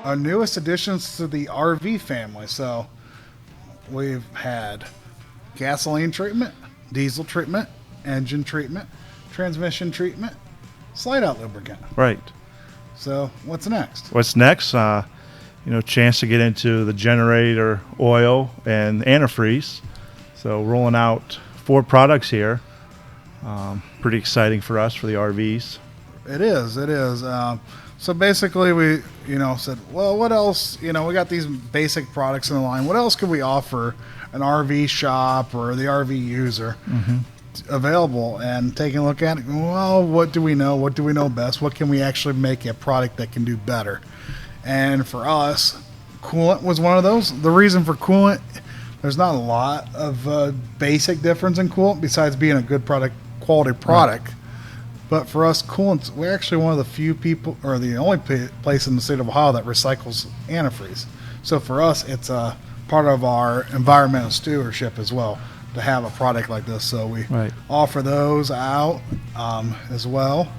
our newest additions to the RV family. So we've had gasoline treatment, diesel treatment, engine treatment, transmission treatment, slide out lubricant. Right. So what's next? What's next? Chance to get into the generator oil and antifreeze. So rolling out 4 products here. Pretty exciting for us for the RVs. It is. So basically we, said, well, what else? We got these basic products in the line. What else could we offer an RV shop or the RV user available? And taking a look at it, well, what do we know? What do we know best? What can we actually make a product that can do better? And for us, coolant was one of those. The reason for coolant, there's not a lot of basic difference in coolant besides being a good quality product. Right. But for us, coolants, we're actually one of the few people, or the only place in the state of Ohio that recycles antifreeze. So for us, it's a part of our environmental stewardship as well to have a product like this. So we offer those out as well.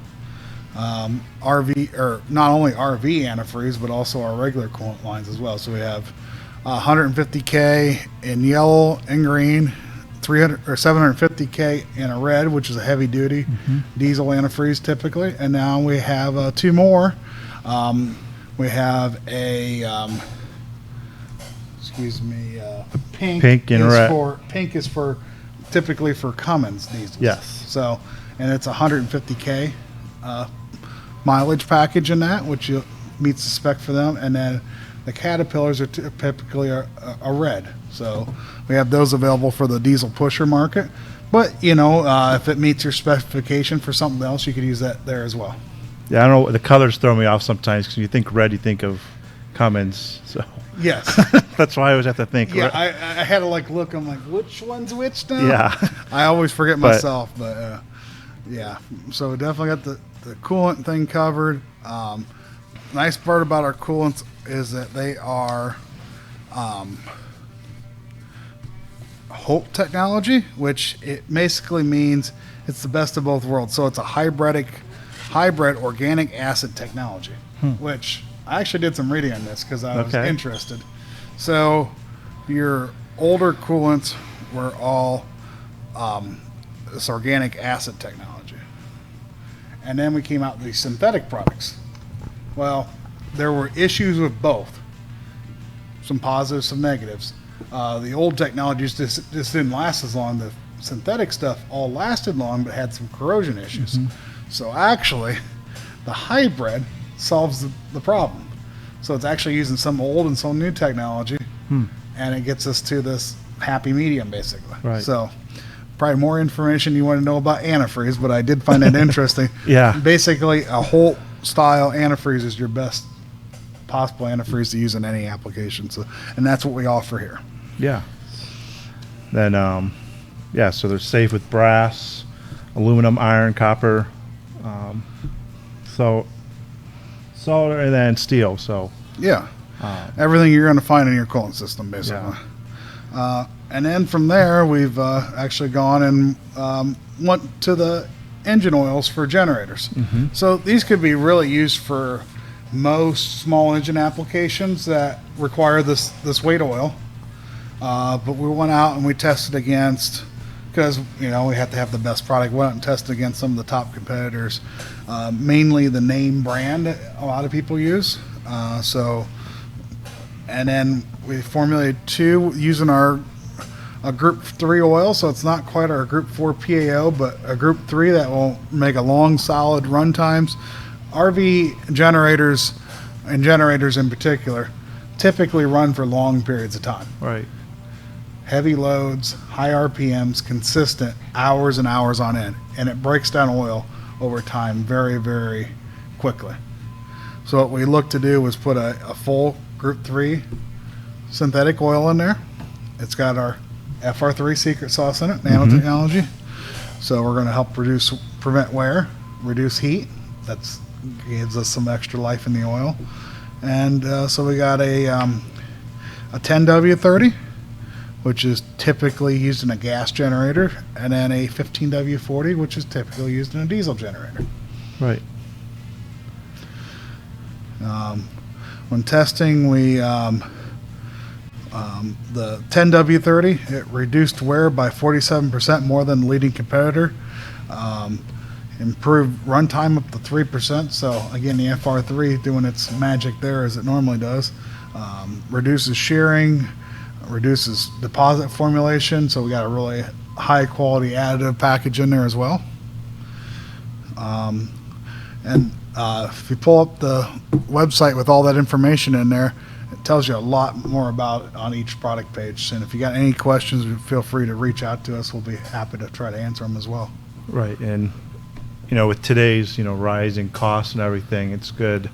RV, or not only RV antifreeze, but also our regular coolant lines as well. So we have 150K in yellow and green, 300 or 750K in a red, which is a heavy duty diesel antifreeze typically. And now we have 2 more. We have a pink and red. Pink is for typically for Cummins diesels. Yes. So, and it's 150K mileage package in that, which meets the spec for them. And then the Caterpillars are typically a red. So we have those available for the diesel pusher market. But, if it meets your specification for something else, you could use that there as well. Yeah, I don't know. The colors throw me off sometimes because you think red, you think of Cummins. So yes. That's why I always have to think. Yeah, I had to look. I'm like, which one's which now? Yeah. I always forget myself. But, yeah. So definitely got the coolant thing covered. Nice part about our coolants is that they are HOPE technology, which it basically means it's the best of both worlds. So it's a hybrid organic acid technology, which I actually did some reading on this because I was interested. So your older coolants were all this organic acid technology. And then we came out with these synthetic products. Well, there were issues with both. Some positives, some negatives. The old technologies just didn't last as long. The synthetic stuff all lasted long, but had some corrosion issues. So actually, the hybrid solves the problem. So it's actually using some old and some new technology, and it gets us to this happy medium, basically. Right. So probably more information you want to know about antifreeze, but I did find that interesting. Yeah. Basically, a whole style antifreeze is your best possible antifreeze to use in any application. So, and that's what we offer here. Yeah. Then, so they're safe with brass, aluminum, iron, copper, solder, and then steel. So yeah, everything you're going to find in your coolant system, basically. Yeah. And then from there, we've actually gone and went to the engine oils for generators. So these could be really used for most small engine applications that require this weight oil. But we went out and we tested against, because we have to have the best product. We went out and tested against some of the top competitors, mainly the name brand that a lot of people use. And then we formulated 2 using a Group 3 oil, so it's not quite our Group 4 PAO, but a Group 3 that will make a long, solid run times. RV generators, and generators in particular, typically run for long periods of time. Right. Heavy loads, high RPMs, consistent, hours and hours on end, and it breaks down oil over time very, very quickly. So what we looked to do was put a full Group 3 synthetic oil in there. It's got our FR3 secret sauce in it, nanotechnology. So we're going to help prevent wear, reduce heat. That gives us some extra life in the oil. And so we got a 10W30, which is typically used in a gas generator, and then a 15W40, which is typically used in a diesel generator. Right. When testing, we the 10W30, it reduced wear by 47% more than the leading competitor. Improved runtime up to 3%. So again, the FR3 doing its magic there as it normally does. Reduces shearing, reduces deposit formulation. So we got a really high quality additive package in there as well. If you pull up the website with all that information in there, it tells you a lot more about it on each product page. And if you got any questions, feel free to reach out to us. We'll be happy to try to answer them as well. Right, and with today's rising costs and everything, it's good.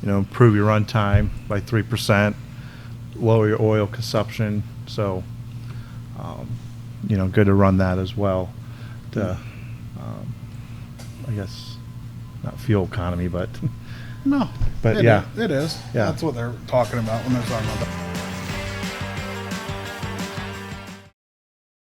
Improve your runtime by 3%, lower your oil consumption. So, good to run that as well. To, I guess, not fuel economy, but No, yeah, it is. Yeah. That's what they're talking about when they're talking about that.